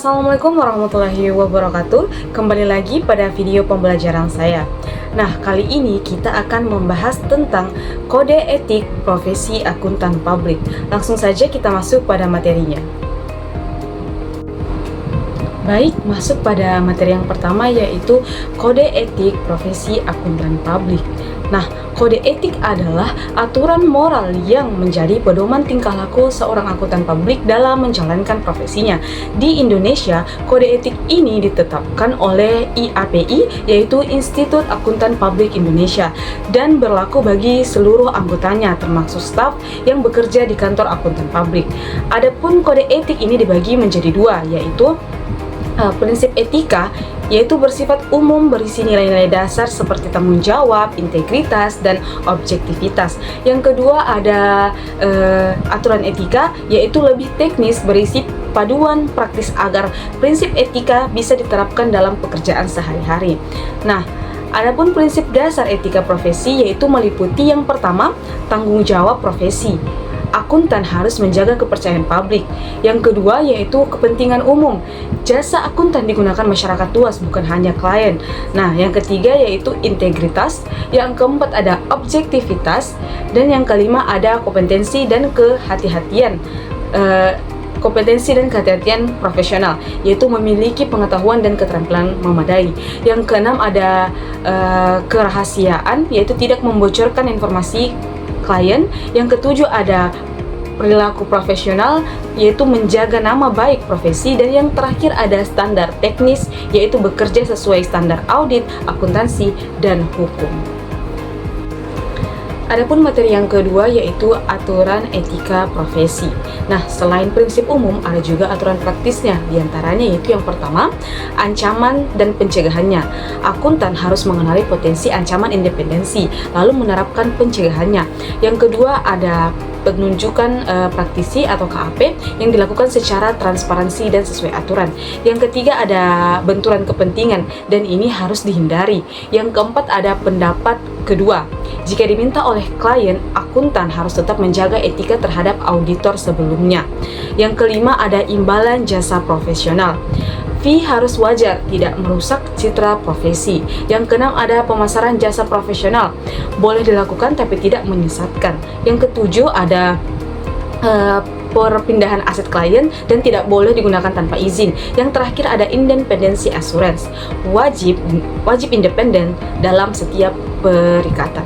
Assalamualaikum warahmatullahi wabarakatuh. Kembali lagi pada video pembelajaran saya. Nah, kali ini kita akan membahas tentang kode etik profesi akuntan publik. Langsung saja kita masuk pada materinya. Baik, masuk pada materi yang pertama, yaitu kode etik profesi akuntan publik. Nah, kode etik adalah aturan moral yang menjadi pedoman tingkah laku seorang akuntan publik dalam menjalankan profesinya. Di Indonesia, kode etik ini ditetapkan oleh IAPI, yaitu Institut Akuntan Publik Indonesia, dan berlaku bagi seluruh anggotanya, termasuk staf yang bekerja di kantor akuntan publik. Adapun kode etik ini dibagi menjadi dua, yaitu prinsip etika, yaitu bersifat umum, berisi nilai-nilai dasar seperti tanggung jawab, integritas, dan objektivitas. Yang kedua ada aturan etika, yaitu lebih teknis, berisi paduan praktis agar prinsip etika bisa diterapkan dalam pekerjaan sehari-hari. Nah, adapun prinsip dasar etika profesi yaitu meliputi yang pertama, tanggung jawab profesi. Akuntan harus menjaga kepercayaan publik. Yang kedua yaitu kepentingan umum. Jasa akuntan digunakan masyarakat luas, bukan hanya klien. Nah, yang ketiga yaitu integritas. Yang keempat ada objektivitas. Dan yang kelima ada kompetensi dan kehati-hatian. Kompetensi dan kehati-hatian profesional, yaitu memiliki pengetahuan dan keterampilan memadai. Yang keenam ada kerahasiaan, yaitu tidak membocorkan informasi klien. Yang ketujuh ada perilaku profesional, yaitu menjaga nama baik profesi. Dan yang terakhir ada standar teknis, yaitu bekerja sesuai standar audit, akuntansi, dan hukum. Adapun materi yang kedua yaitu aturan etika profesi. Nah, selain prinsip umum ada juga aturan praktisnya. Di antaranya yaitu yang pertama, ancaman dan pencegahannya. Akuntan harus mengenali potensi ancaman independensi, lalu menerapkan pencegahannya. Yang kedua ada penunjukan praktisi atau KAP yang dilakukan secara transparansi dan sesuai aturan. Yang ketiga ada benturan kepentingan, dan ini harus dihindari. Yang keempat ada pendapat kedua. Jika diminta oleh klien, akuntan harus tetap menjaga etika terhadap auditor sebelumnya. Yang kelima ada imbalan jasa profesional. Fee harus wajar, tidak merusak citra profesi. Yang keenam ada pemasaran jasa profesional. Boleh dilakukan tapi tidak menyesatkan. Yang ketujuh ada perpindahan aset klien dan tidak boleh digunakan tanpa izin. Yang terakhir ada independency assurance. Wajib independen dalam setiap perikatan.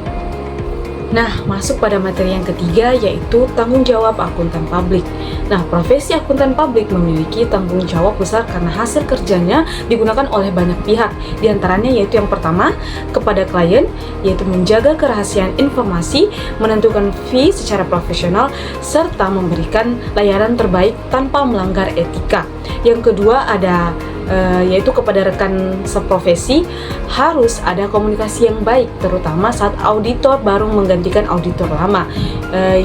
Nah, masuk pada materi yang ketiga yaitu tanggung jawab akuntan publik. Nah, profesi akuntan publik memiliki tanggung jawab besar karena hasil kerjanya digunakan oleh banyak pihak. Di antaranya yaitu yang pertama, kepada klien, yaitu menjaga kerahasiaan informasi, menentukan fee secara profesional, serta memberikan layanan terbaik tanpa melanggar etika. Yang kedua ada yaitu kepada rekan seprofesi, harus ada komunikasi yang baik, terutama saat auditor baru menggantikan auditor lama,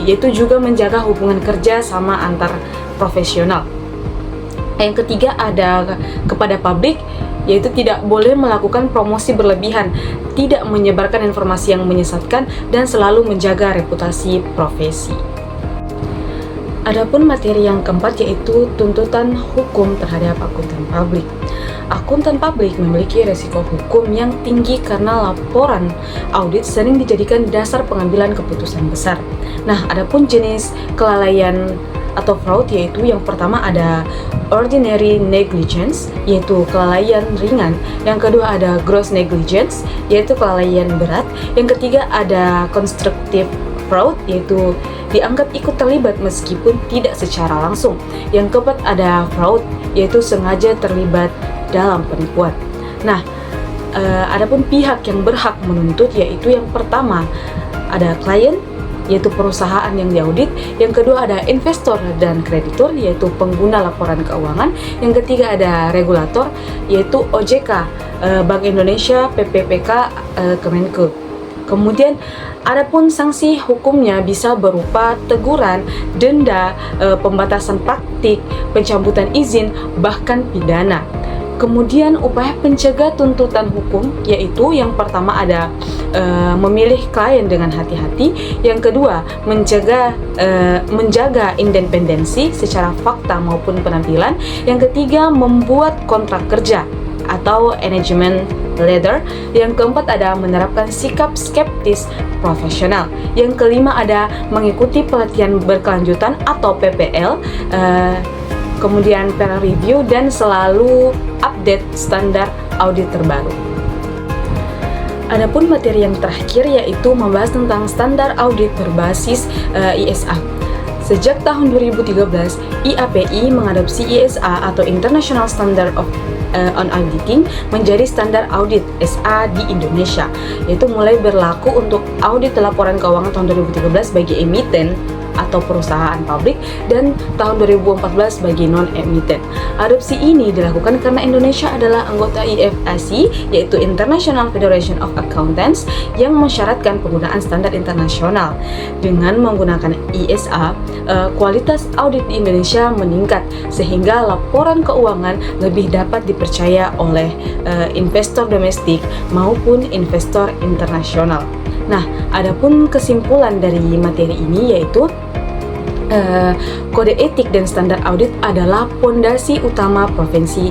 yaitu juga menjaga hubungan kerja sama antar profesional. Yang ketiga ada kepada publik, yaitu tidak boleh melakukan promosi berlebihan, tidak menyebarkan informasi yang menyesatkan, dan selalu menjaga reputasi profesi. Adapun materi yang keempat yaitu tuntutan hukum terhadap akuntan publik. Akuntan publik memiliki resiko hukum yang tinggi karena laporan audit sering dijadikan dasar pengambilan keputusan besar. Nah, adapun jenis kelalaian atau fraud yaitu yang pertama ada ordinary negligence, yaitu kelalaian ringan. Yang kedua ada gross negligence, yaitu kelalaian berat. Yang ketiga ada constructive fraud, yaitu dianggap ikut terlibat meskipun tidak secara langsung. Yang keempat ada fraud, yaitu sengaja terlibat dalam penipuan. Nah, adapun pihak yang berhak menuntut yaitu yang pertama ada klien, yaitu perusahaan yang diaudit. Yang kedua ada investor dan kreditur, yaitu pengguna laporan keuangan. Yang ketiga ada regulator, yaitu OJK, Bank Indonesia, PPPK, Kemenke. Kemudian adapun sanksi hukumnya bisa berupa teguran, denda, pembatasan praktik, pencabutan izin, bahkan pidana. Kemudian upaya pencegah tuntutan hukum, yaitu yang pertama ada memilih klien dengan hati-hati, yang kedua menjaga independensi secara fakta maupun penampilan, yang ketiga membuat kontrak kerja atau engagement letter, yang keempat ada menerapkan sikap skeptis profesional, yang kelima ada mengikuti pelatihan berkelanjutan atau PPL, kemudian peer review, dan selalu update standar audit terbaru. Adapun materi yang terakhir yaitu membahas tentang standar audit berbasis ISA. Sejak tahun 2013, IAPI mengadopsi ISA atau International Standard on Auditing menjadi standar audit SA di Indonesia, yaitu mulai berlaku untuk audit laporan keuangan tahun 2013 bagi emiten atau perusahaan publik dan tahun 2014 bagi non-emiten. Adopsi ini dilakukan karena Indonesia adalah anggota IFAC, yaitu International Federation of Accountants, yang mensyaratkan penggunaan standar internasional. Dengan menggunakan ISA, kualitas audit di Indonesia meningkat sehingga laporan keuangan lebih dapat dipercaya oleh investor domestik maupun investor internasional. Nah, adapun kesimpulan dari materi ini yaitu kode etik dan standar audit adalah pondasi utama profesi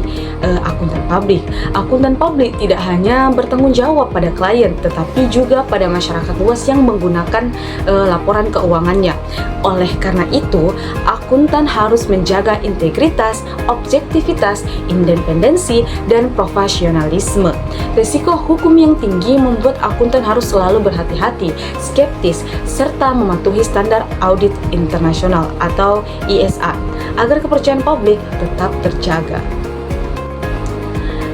akuntan publik. Akuntan publik tidak hanya bertanggung jawab pada klien, tetapi juga pada masyarakat luas yang menggunakan laporan keuangannya. Oleh karena itu, akuntan harus menjaga integritas, objektivitas, independensi, dan profesionalisme. Risiko hukum yang tinggi membuat akuntan harus selalu berhati-hati, skeptis, serta mematuhi standar audit internasional atau ISA agar kepercayaan publik tetap terjaga.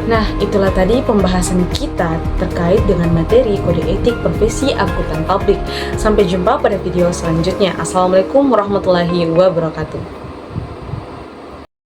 Nah, itulah tadi pembahasan kita terkait dengan materi kode etik profesi akuntan publik. Sampai jumpa pada video selanjutnya. Assalamualaikum warahmatullahi wabarakatuh.